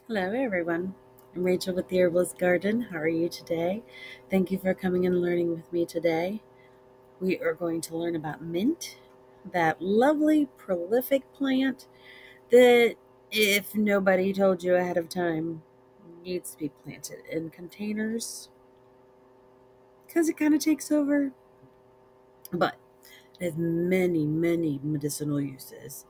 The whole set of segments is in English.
Hello, everyone. I'm Rachel with the Herbalist Garden. How are you today? Thank you for coming and learning with me today. We are going to learn about mint, that lovely, prolific plant that, if nobody told you ahead of time, needs to be planted in containers because it kind of takes over. But it has many, many medicinal uses.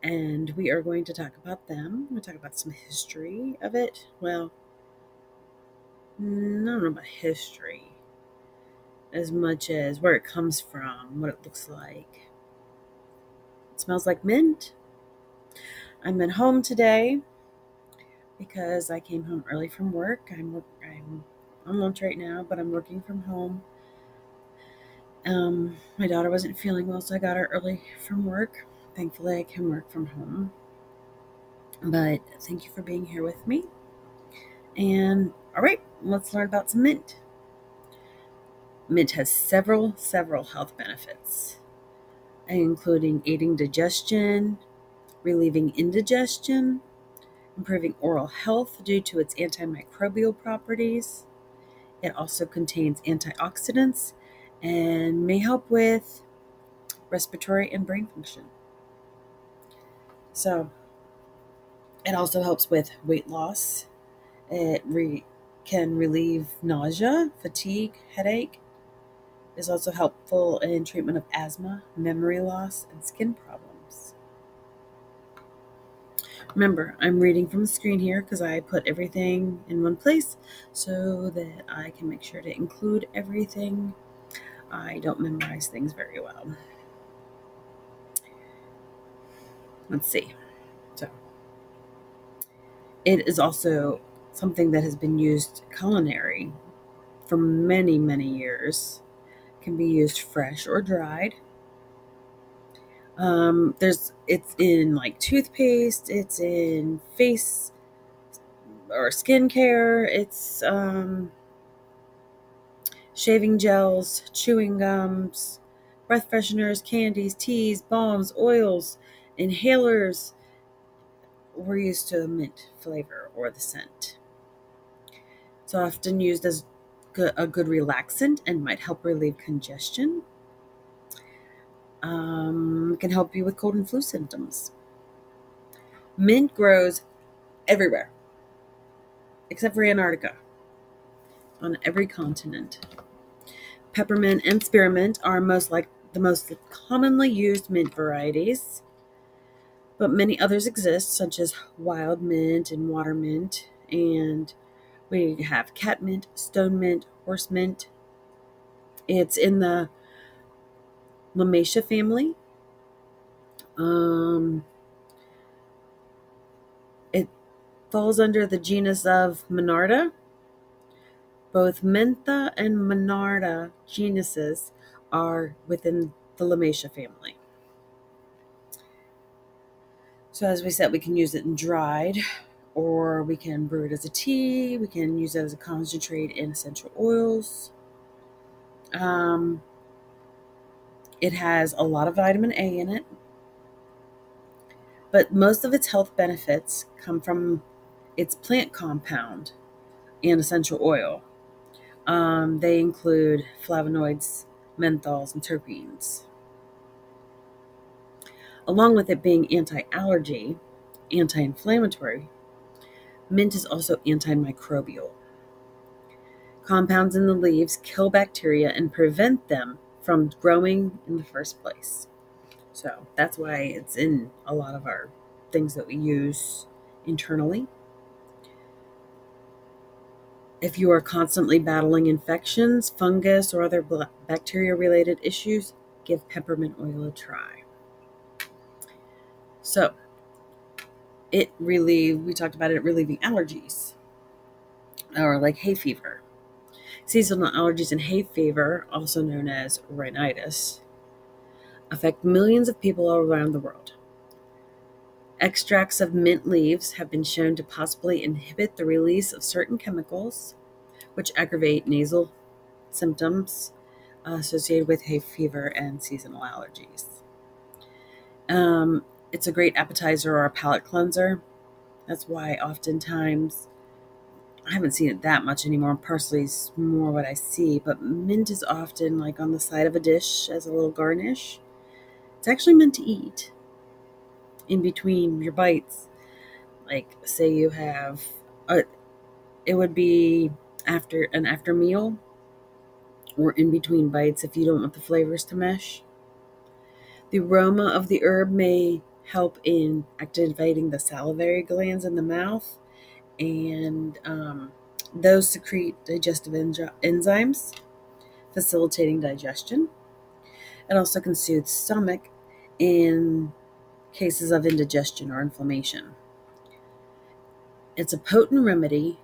And we are going to talk about them. We'll talk about some history of it. Well, I don't know about history as much as where it comes from, what it looks like. It smells like mint. I'm at home today because I came home early from work. I'm on lunch right now, but I'm working from home. My daughter wasn't feeling well, so I got her early from work. Thankfully, I can work from home. But thank you for being here with me. And all right, let's learn about some mint. Mint has several health benefits, including aiding digestion, relieving indigestion, improving oral health due to its antimicrobial properties. It also contains antioxidants and may help with respiratory and brain function. So it also helps with weight loss. It can relieve nausea, fatigue, headache. Is also helpful in treatment of asthma, memory loss, and skin problems. Remember, I'm reading from the screen here because I put everything in one place so that I can make sure to include everything. I don't memorize things very well. Let's see. So, it is also something that has been used culinary for many, many years. Can be used fresh or dried. It's in like toothpaste, it's in face or skincare, it's shaving gels, chewing gums, breath fresheners, candies, teas, balms, oils, inhalers. We're used to the mint flavor or the scent. It's often used as a good relaxant and might help relieve congestion. It can help you with cold and flu symptoms. Mint grows everywhere, except for Antarctica, on every continent. Peppermint and spearmint are the most commonly used mint varieties, but many others exist, such as wild mint and water mint, and we have catmint, stone mint, horse mint. It's in the Lomatia family. It falls under the genus of Monarda. Both Mentha and Monarda genuses are within the Lomatia family. So as we said, we can use it in dried, or we can brew it as a tea. We can use it as a concentrate in essential oils. It has a lot of vitamin A in it, but most of its health benefits come from its plant compound and essential oil. They include flavonoids, menthols, and terpenes. Along with it being anti-allergy, anti-inflammatory, mint is also antimicrobial. Compounds in the leaves kill bacteria and prevent them from growing in the first place. So that's why it's in a lot of our things that we use internally. If you are constantly battling infections, fungus, or other bacteria-related issues, give peppermint oil a try. So, we talked about it relieving allergies, or like hay fever. Seasonal allergies and hay fever, also known as rhinitis, affect millions of people all around the world. Extracts of mint leaves have been shown to possibly inhibit the release of certain chemicals, which aggravate nasal symptoms associated with hay fever and seasonal allergies. It's a great appetizer or a palate cleanser. That's why oftentimes, I haven't seen it that much anymore. Parsley is more what I see, but mint is often like on the side of a dish as a little garnish. It's actually meant to eat in between your bites. Like, say you have, it would be after meal or in between bites if you don't want the flavors to mesh. The aroma of the herb may help in activating the salivary glands in the mouth, and those secrete digestive enzymes, facilitating digestion. It also can soothe stomach in cases of indigestion or inflammation. It's a potent remedy,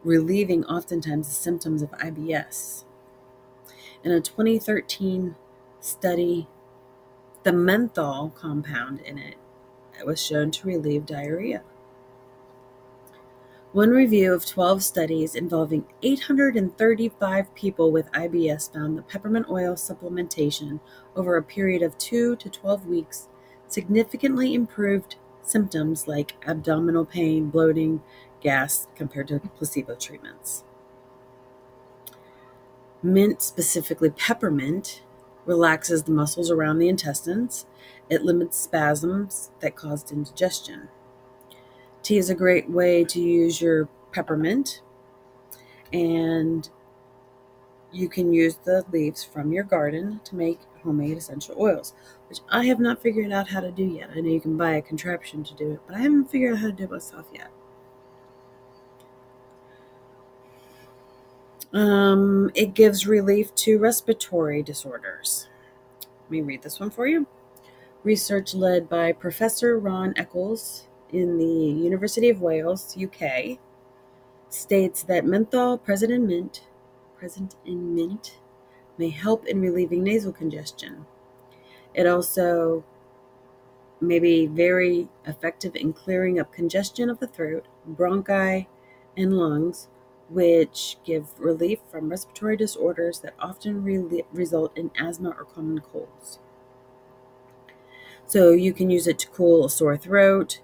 relieving oftentimes the symptoms of IBS. In a 2013 study, the menthol compound in it was shown to relieve diarrhea. One review of 12 studies involving 835 people with IBS found that peppermint oil supplementation over a period of 2 to 12 weeks significantly improved symptoms like abdominal pain, bloating, gas compared to placebo treatments. Mint, specifically peppermint, relaxes the muscles around the intestines. It limits spasms that cause indigestion. Tea is a great way to use your peppermint, and you can use the leaves from your garden to make homemade essential oils, which I have not figured out how to do yet. I know you can buy a contraption to do it, but I haven't figured out how to do it myself yet. It gives relief to respiratory disorders. Let me read this one for you. Research led by Professor Ron Eccles in the University of Wales, UK, states that menthol present in mint may help in relieving nasal congestion. It also may be very effective in clearing up congestion of the throat, bronchi, and lungs, which give relief from respiratory disorders that often result in asthma or common colds. So you can use it to cool a sore throat,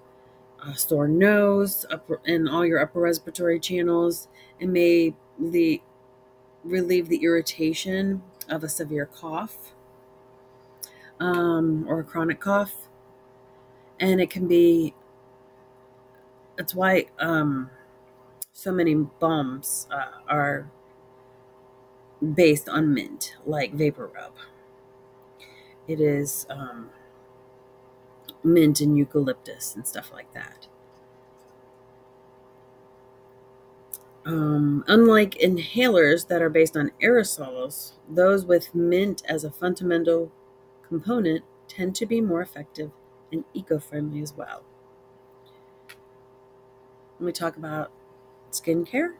a sore nose, and all your upper respiratory channels, and may relieve the irritation of a severe cough or a chronic cough. And it's why so many balms are based on mint, like Vapor Rub. It is mint and eucalyptus and stuff like that. Unlike inhalers that are based on aerosols, those with mint as a fundamental component tend to be more effective and eco-friendly as well. When we talk about skincare,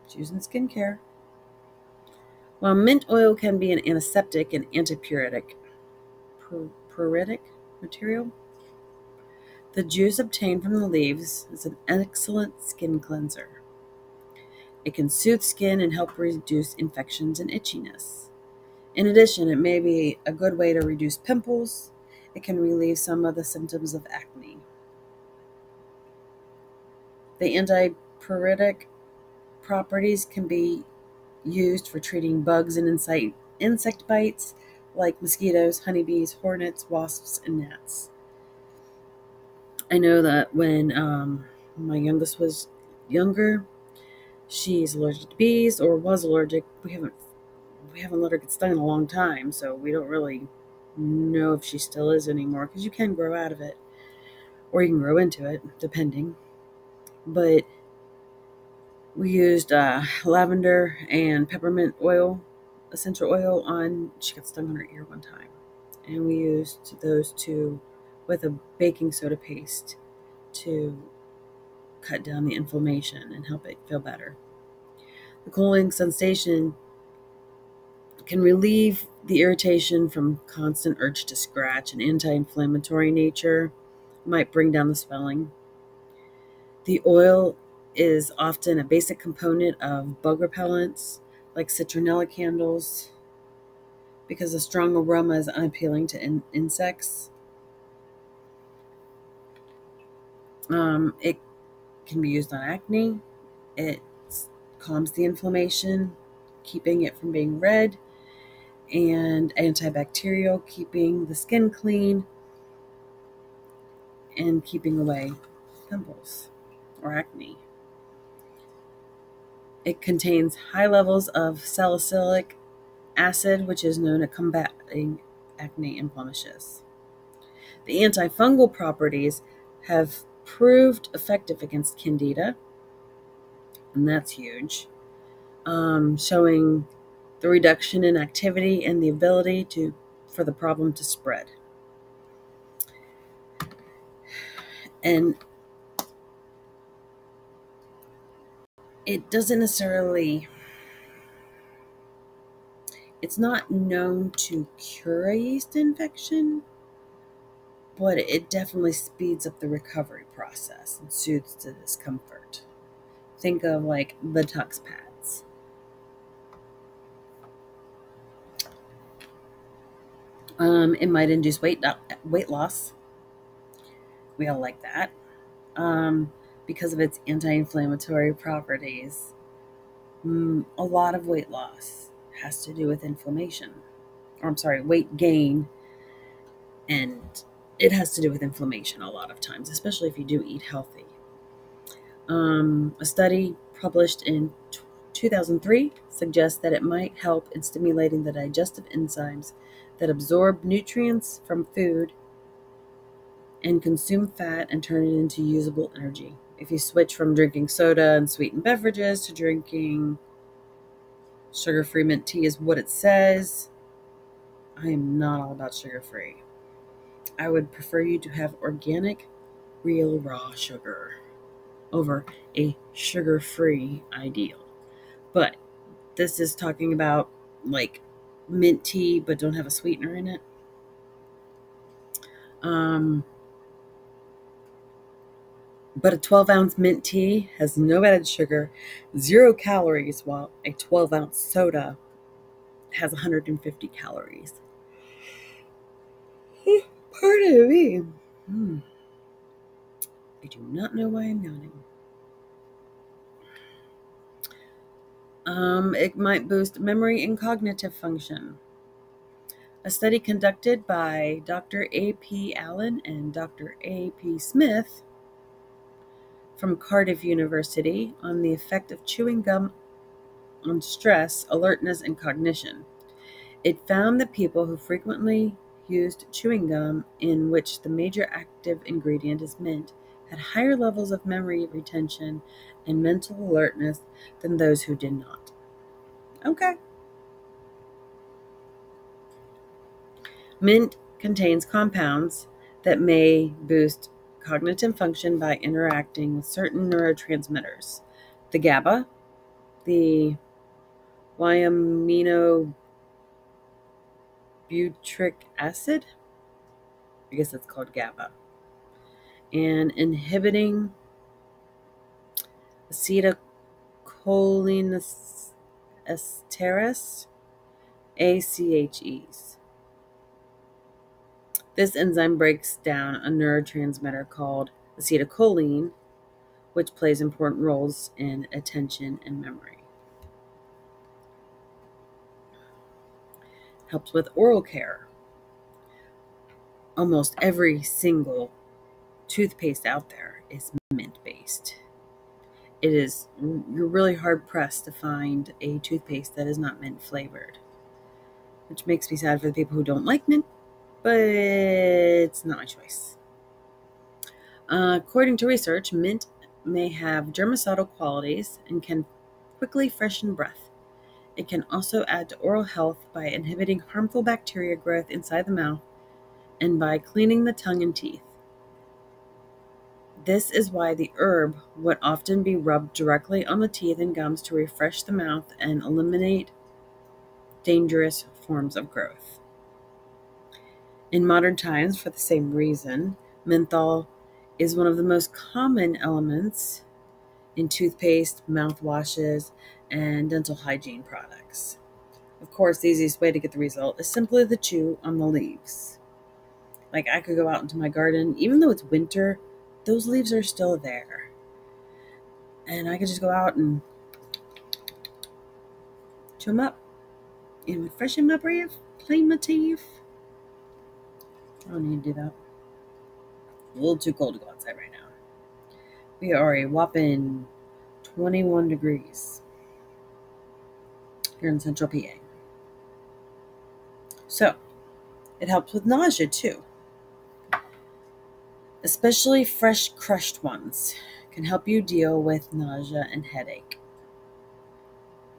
it's used in skincare. While mint oil can be an antiseptic and antipyretic material, the juice obtained from the leaves is an excellent skin cleanser. It can soothe skin and help reduce infections and itchiness. In addition, it may be a good way to reduce pimples. It can relieve some of the symptoms of acne. The antipyretic properties can be used for treating bugs and insect bites like mosquitoes, honeybees, hornets, wasps, and gnats. I know that when my youngest was younger, she's allergic to bees, or was allergic. We haven't let her get stung in a long time, so we don't really know if she still is anymore, because you can grow out of it, or you can grow into it, depending. But we used lavender and peppermint oil, essential oil, she got stung on her ear one time. And we used those two with a baking soda paste to cut down the inflammation and help it feel better. The cooling sensation can relieve the irritation from constant urge to scratch, an anti-inflammatory nature, might bring down the swelling. The oil is often a basic component of bug repellents like citronella candles because the strong aroma is unappealing to insects. It can be used on acne. It calms the inflammation, keeping it from being red, and antibacterial, keeping the skin clean and keeping away pimples or acne. It contains high levels of salicylic acid, which is known at combating acne and blemishes. The antifungal properties have proved effective against candida, and that's huge, showing the reduction in activity and the ability for the problem to spread. And it doesn't necessarily, it's not known to cure a yeast infection, but it definitely speeds up the recovery process and soothes the discomfort. Think of like Botox pads. It might induce weight loss. We all like that. Because of its anti-inflammatory properties. A lot of weight loss has to do with inflammation. Weight gain. And it has to do with inflammation a lot of times, especially if you do eat healthy. A study published in 2003 suggests that it might help in stimulating the digestive enzymes that absorb nutrients from food and consume fat and turn it into usable energy. If you switch from drinking soda and sweetened beverages to drinking sugar-free mint tea is what it says, I am not all about sugar-free. I would prefer you to have organic, real raw sugar over a sugar-free ideal. But this is talking about like mint tea but don't have a sweetener in it. But a 12-ounce mint tea has no added sugar, 0 calories, while a 12-ounce soda has 150 calories. Pardon me. I do not know why I'm yawning. It might boost memory and cognitive function. A study conducted by Dr. A.P. Allen and Dr. A.P. Smith from Cardiff University on the effect of chewing gum on stress, alertness, and cognition. It found that people who frequently used chewing gum in which the major active ingredient is mint had higher levels of memory retention and mental alertness than those who did not. Okay. Mint contains compounds that may boost cognitive function by interacting with certain neurotransmitters. The GABA, the guaiminobutyric acid, I guess that's called GABA, and inhibiting acetylcholinesterase, ACHEs. This enzyme breaks down a neurotransmitter called acetylcholine, which plays important roles in attention and memory. Helps with oral care. Almost every single toothpaste out there is mint-based. You're really hard-pressed to find a toothpaste that is not mint-flavored, which makes me sad for the people who don't like mint, but it's not my choice. According to research, mint may have germicidal qualities and can quickly freshen breath. It can also add to oral health by inhibiting harmful bacteria growth inside the mouth and by cleaning the tongue and teeth. This is why the herb would often be rubbed directly on the teeth and gums to refresh the mouth and eliminate dangerous forms of growth. In modern times, for the same reason, Menthol is one of the most common elements in toothpaste, mouthwashes, and dental hygiene products. Of course, the easiest way to get the result is simply to chew on the leaves. Like, I could go out into my garden, even though it's winter, those leaves are still there. And I could just go out and chew them up and refreshing my breath, clean my teeth. I don't need to do that. A little too cold to go outside right now. We are a whopping 21 degrees here in central PA. So, it helps with nausea too. Especially fresh crushed ones can help you deal with nausea and headache.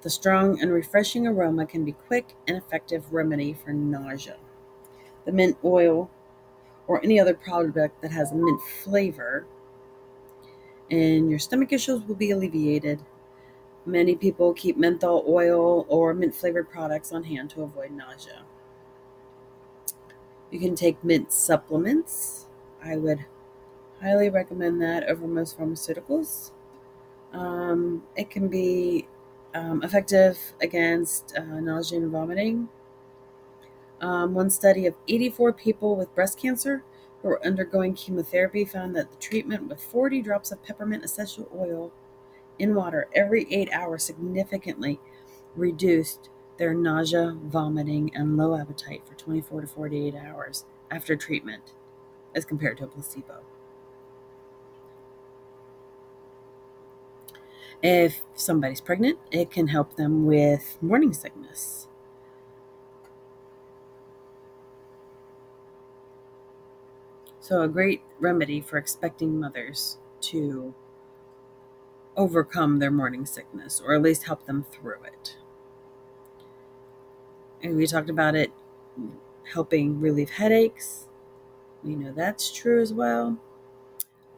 The strong and refreshing aroma can be a quick and effective remedy for nausea. The mint oil or any other product that has a mint flavor, and your stomach issues will be alleviated. Many people keep menthol oil or mint flavored products on hand to avoid nausea. You can take mint supplements. I would highly recommend that over most pharmaceuticals. It can be effective against nausea and vomiting. One study of 84 people with breast cancer who were undergoing chemotherapy found that the treatment with 40 drops of peppermint essential oil in water every 8 hours significantly reduced their nausea, vomiting, and low appetite for 24 to 48 hours after treatment as compared to a placebo. If somebody's pregnant, it can help them with morning sickness. So a great remedy for expecting mothers to overcome their morning sickness, or at least help them through it. And we talked about it helping relieve headaches. We know that's true as well.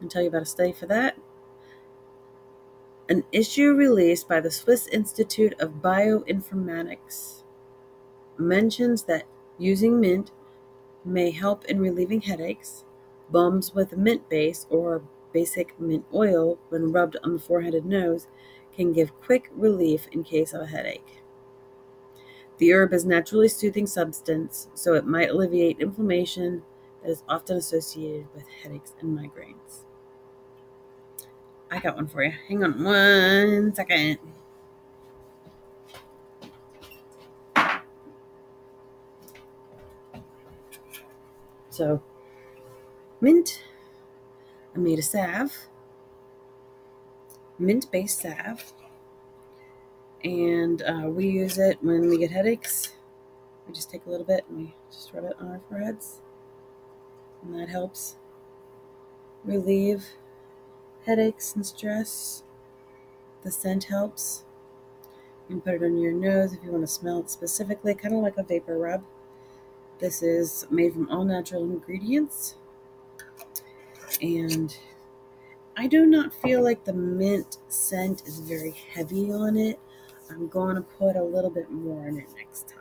I'll tell you about a study for that. An issue released by the Swiss Institute of Bioinformatics mentions that using mint may help in relieving headaches. Balms with a mint base or basic mint oil, when rubbed on the forehead and nose, can give quick relief in case of a headache. The herb is a naturally soothing substance, so it might alleviate inflammation that is often associated with headaches and migraines. I got one for you. Hang on 1 second. So, mint, I made a salve, mint-based salve, and we use it when we get headaches. We just take a little bit and we just rub it on our foreheads, and that helps relieve headaches and stress. The scent helps. You can put it on your nose if you want to smell it specifically, kind of like a vapor rub. This is made from all natural ingredients, and I do not feel like the mint scent is very heavy on it. I'm going to put a little bit more in it next time.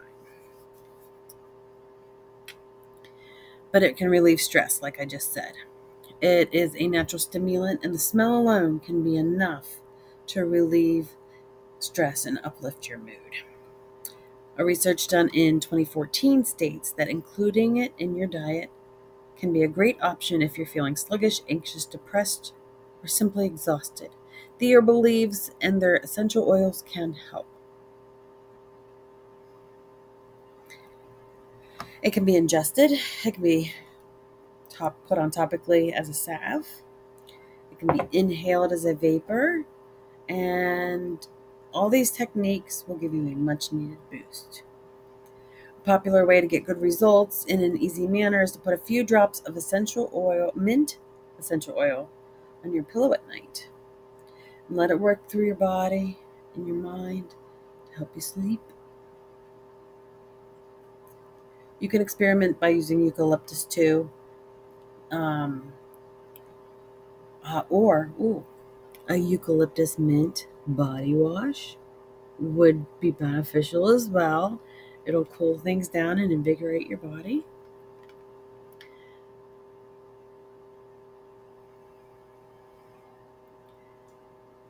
But it can relieve stress, like I just said. It is a natural stimulant, and the smell alone can be enough to relieve stress and uplift your mood. A research done in 2014 states that including it in your diet can be a great option if you're feeling sluggish, anxious, depressed, or simply exhausted. The herbal leaves and their essential oils can help. It can be ingested. It can be put on topically as a salve. It can be inhaled as a vapor. And all these techniques will give you a much needed boost. A popular way to get good results in an easy manner is to put a few drops of essential oil, mint essential oil, on your pillow at night. And let it work through your body and your mind to help you sleep. You can experiment by using eucalyptus too. Or a eucalyptus mint body wash would be beneficial as well. It'll cool things down and invigorate your body.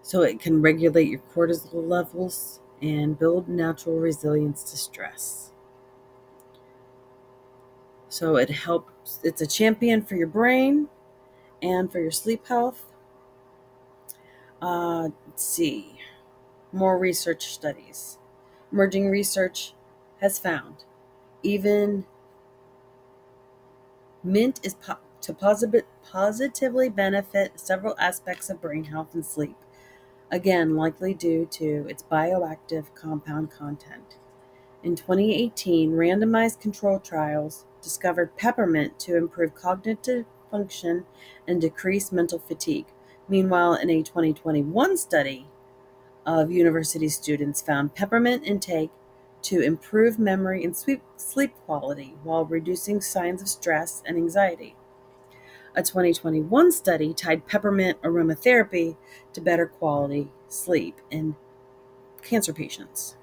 So it can regulate your cortisol levels and build natural resilience to stress. So it helps, it's a champion for your brain and for your sleep health. Let's see, more research studies. Emerging research has found even mint is to positively benefit several aspects of brain health and sleep, again, likely due to its bioactive compound content. In 2018, randomized control trials discovered peppermint to improve cognitive function and decrease mental fatigue. Meanwhile, in a 2021 study of university students found peppermint intake to improve memory and sleep quality while reducing signs of stress and anxiety. A 2021 study tied peppermint aromatherapy to better quality sleep in cancer patients.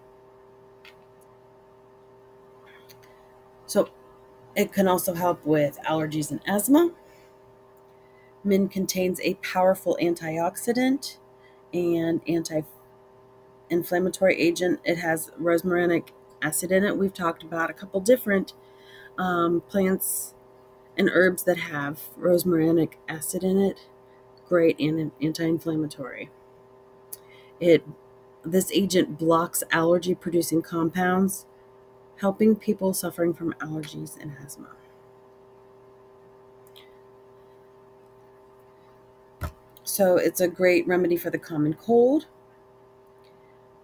So it can also help with allergies and asthma. Mint contains a powerful antioxidant and anti-inflammatory agent. It has rosmarinic acid in it. We've talked about a couple different plants and herbs that have rosmarinic acid in it. Great and anti-inflammatory. This agent blocks allergy-producing compounds, helping people suffering from allergies and asthma. So it's a great remedy for the common cold.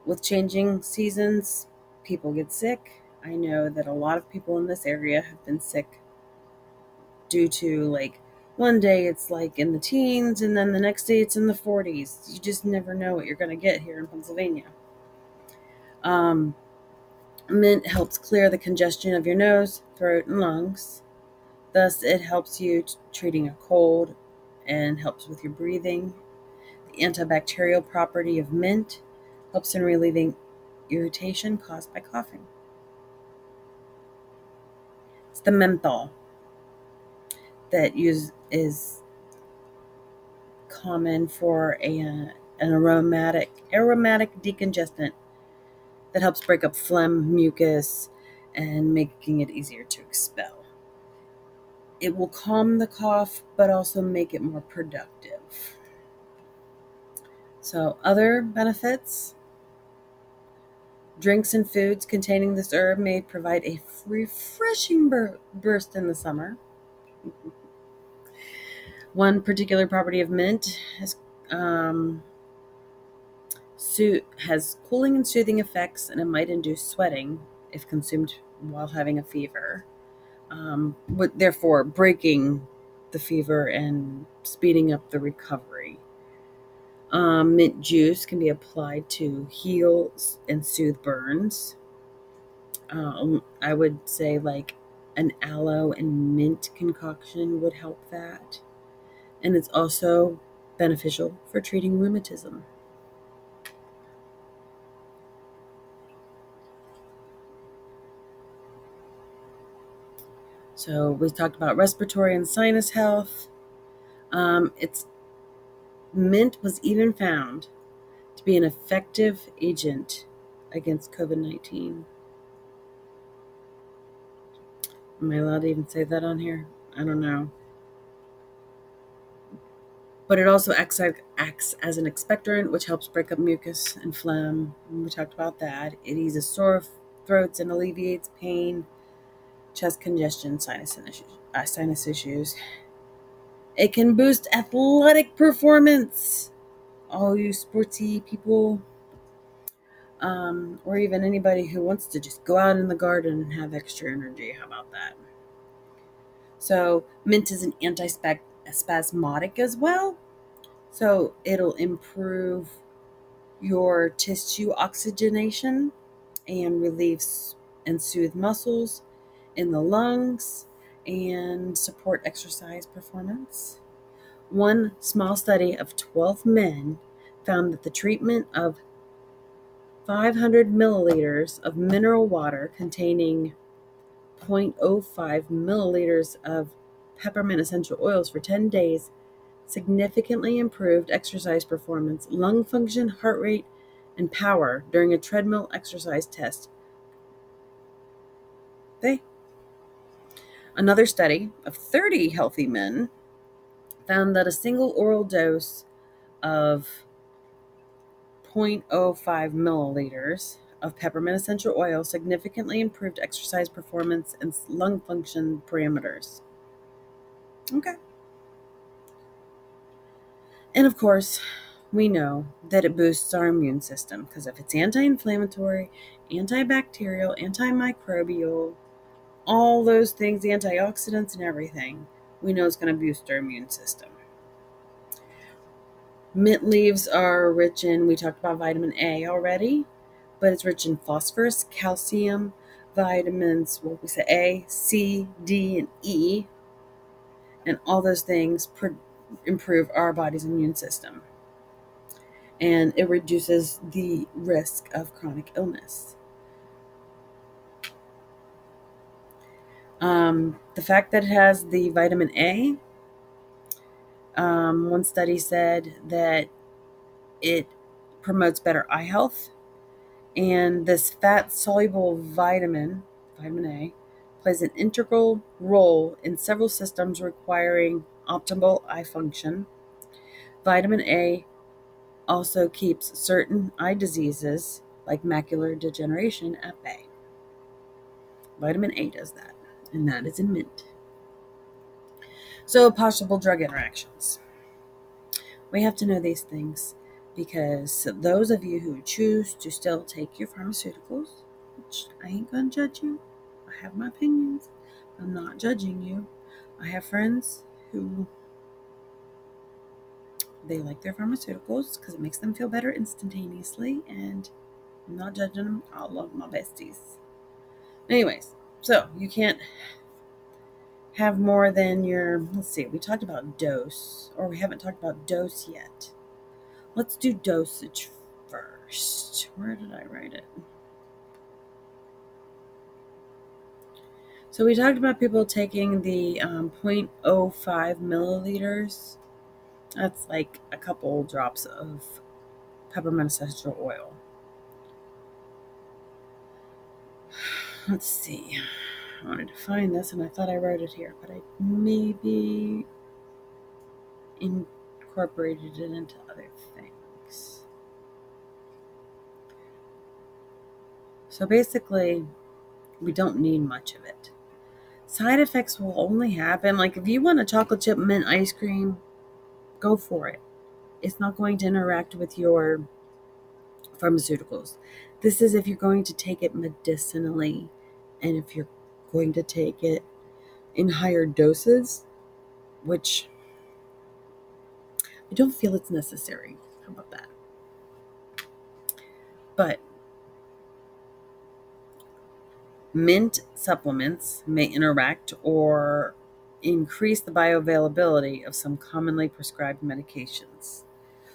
With changing seasons, people get sick. I know that a lot of people in this area have been sick due to, like, one day it's like in the teens and then the next day it's in the 40s. You just never know what you're going to get here in Pennsylvania. Mint helps clear the congestion of your nose, throat, and lungs. Thus, it helps you treating a cold and helps with your breathing. The antibacterial property of mint helps in relieving irritation caused by coughing. It's the menthol that is common for an aromatic decongestant that helps break up phlegm, mucus, and making it easier to expel. It will calm the cough, but also make it more productive. So, other benefits. Drinks and foods containing this herb may provide a refreshing burst in the summer. One particular property of mint has cooling and soothing effects, and it might induce sweating if consumed while having a fever, therefore breaking the fever and speeding up the recovery. Mint juice can be applied to heal and soothe burns. I would say like an aloe and mint concoction would help that. And it's also beneficial for treating rheumatism. So we talked about respiratory and sinus health. Mint was even found to be an effective agent against COVID-19. Am I allowed to even say that on here? I don't know. But it also acts as an expectorant, which helps break up mucus and phlegm. And we talked about that. It eases sore throats and alleviates pain, chest congestion, sinus issues. It can boost athletic performance. All you sportsy people, or even anybody who wants to just go out in the garden and have extra energy. How about that? So mint is an antispasmodic as well. So it'll improve your tissue oxygenation and relieve and soothe muscles in the lungs and support exercise performance. One small study of 12 men found that the treatment of 500 milliliters of mineral water containing 0.05 milliliters of peppermint essential oils for 10 days significantly improved exercise performance, lung function, heart rate, and power during a treadmill exercise test. Another study of 30 healthy men found that a single oral dose of 0.05 milliliters of peppermint essential oil significantly improved exercise performance and lung function parameters. Okay. And of course, we know that it boosts our immune system because if it's anti-inflammatory, antibacterial, antimicrobial, all those things, antioxidants and everything, we know it's going to boost our immune system. Mint leaves are rich in, we talked about vitamin A already, but it's rich in phosphorus, calcium, vitamins, what we say, A, C, D, and E, and all those things improve our body's immune system. And it reduces the risk of chronic illness. The fact that it has the vitamin A, one study said that it promotes better eye health, and this fat-soluble vitamin A, plays an integral role in several systems requiring optimal eye function. Vitamin A also keeps certain eye diseases like macular degeneration at bay. Vitamin A does that, and that is in mint. So, possible drug interactions. We have to know these things because those of you who choose to still take your pharmaceuticals, which I ain't gonna judge you, I have my opinions, I'm not judging you. I have friends who they like their pharmaceuticals because it makes them feel better instantaneously, and I'm not judging them. I love my besties. Anyways, so you can't have more than your, let's see, we talked about dose, or we haven't talked about dose yet. Let's do dosage first. Where did I write it? So we talked about people taking the 0.05 milliliters. That's like a couple drops of peppermint essential oil. Let's see. I wanted to find this, and I thought I wrote it here, but I maybe incorporated it into other things. So basically, we don't need much of it. Side effects will only happen, like if you want a chocolate chip mint ice cream, go for it. It's not going to interact with your pharmaceuticals. This is if you're going to take it medicinally, and if you're going to take it in higher doses, which I don't feel it's necessary. How about that? But mint supplements may interact or increase the bioavailability of some commonly prescribed medications.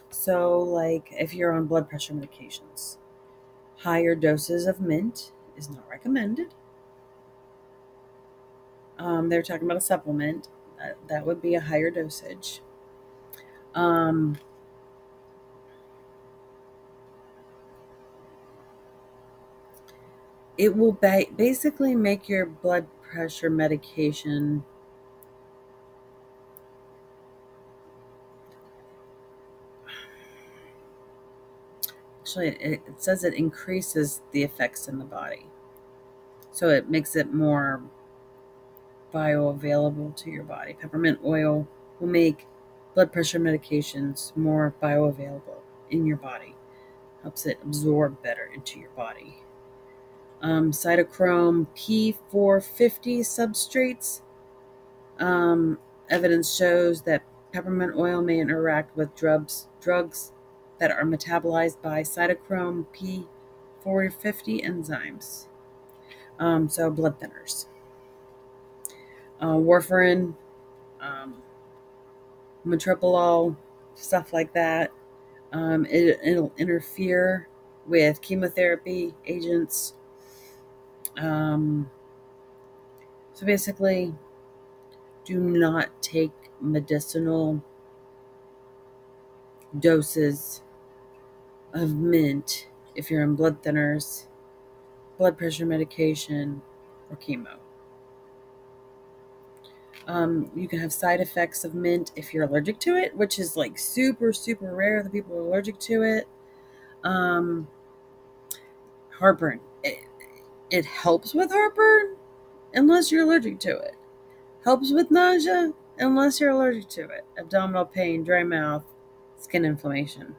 So, like if you're on blood pressure medications, higher doses of mint is not recommended. They're talking about a supplement. That would be a higher dosage. It will basically make your blood pressure medication actually, it says it increases the effects in the body. So it makes it more bioavailable to your body. Peppermint oil will make blood pressure medications more bioavailable in your body. Helps it absorb better into your body. Cytochrome P450 substrates. Evidence shows that peppermint oil may interact with drugs that are metabolized by cytochrome P450 enzymes. So blood thinners. Warfarin, metoprolol, stuff like that. It'll interfere with chemotherapy agents. So basically, do not take medicinal doses of mint if you're on blood thinners, blood pressure medication, or chemo. You can have side effects of mint if you're allergic to it, which is like super, super rare that people are allergic to it. Heartburn. It helps with heartburn unless you're allergic to it. Helps with nausea unless you're allergic to it. Abdominal pain, dry mouth, skin inflammation.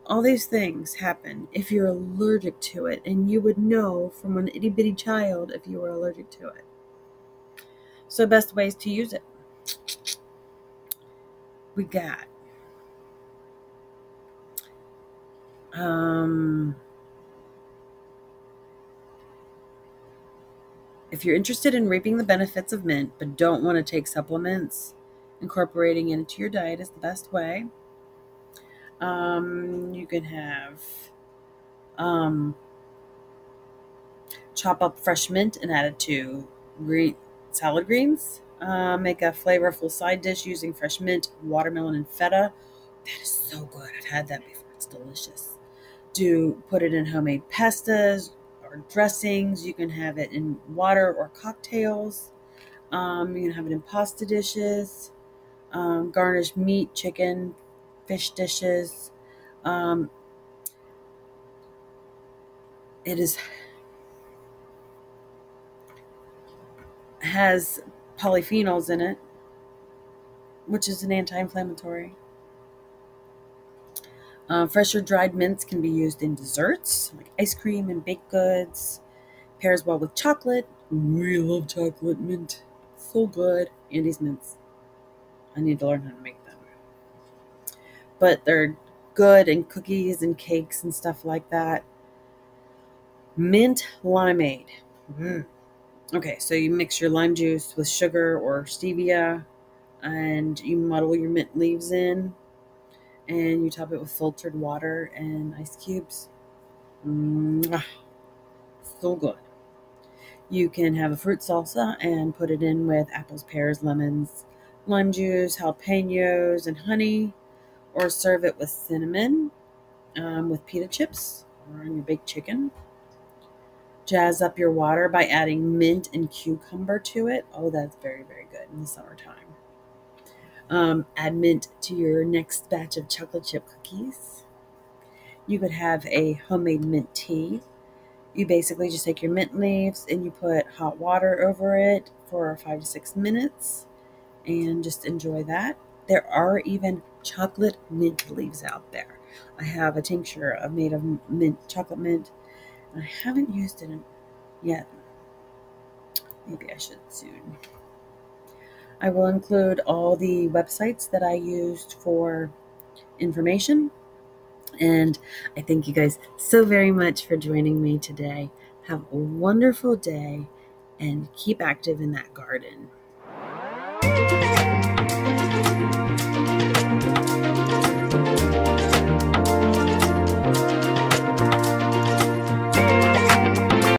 All these things happen if you're allergic to it, and you would know from an itty bitty child if you were allergic to it. So best ways to use it. We got if you're interested in reaping the benefits of mint but don't want to take supplements, incorporating it into your diet is the best way. You can have chop up fresh mint and add it to salad greens. Make a flavorful side dish using fresh mint, watermelon, and feta. That is so good. I've had that before. It's delicious. Put it in homemade pastas or dressings. You can have it in water or cocktails. You can have it in pasta dishes. Garnish meat, chicken, fish dishes. It has polyphenols in it, which is an anti-inflammatory. Fresh or dried mints can be used in desserts, like ice cream and baked goods. Pairs well with chocolate. We love chocolate mint. So good. Andy's mints. I need to learn how to make them. But they're good in cookies and cakes and stuff like that. Mint limeade. Okay, so you mix your lime juice with sugar or stevia, and you muddle your mint leaves in, and you top it with filtered water and ice cubes. So good. You can have a fruit salsa and put it in with apples, pears, lemons, lime juice, jalapenos, and honey, or serve it with cinnamon, with pita chips, or on your baked chicken. Jazz up your water by adding mint and cucumber to it. Oh, that's very, very good in the summertime. Add mint to your next batch of chocolate chip cookies. You could have a homemade mint tea. You basically just take your mint leaves and you put hot water over it for 5 to 6 minutes and just enjoy that. There are even chocolate mint leaves out there. I have a tincture made of mint, chocolate mint. I haven't used it yet. Maybe I should soon. I will include all the websites that I used for information. And I thank you guys so very much for joining me today. Have a wonderful day and keep active in that garden.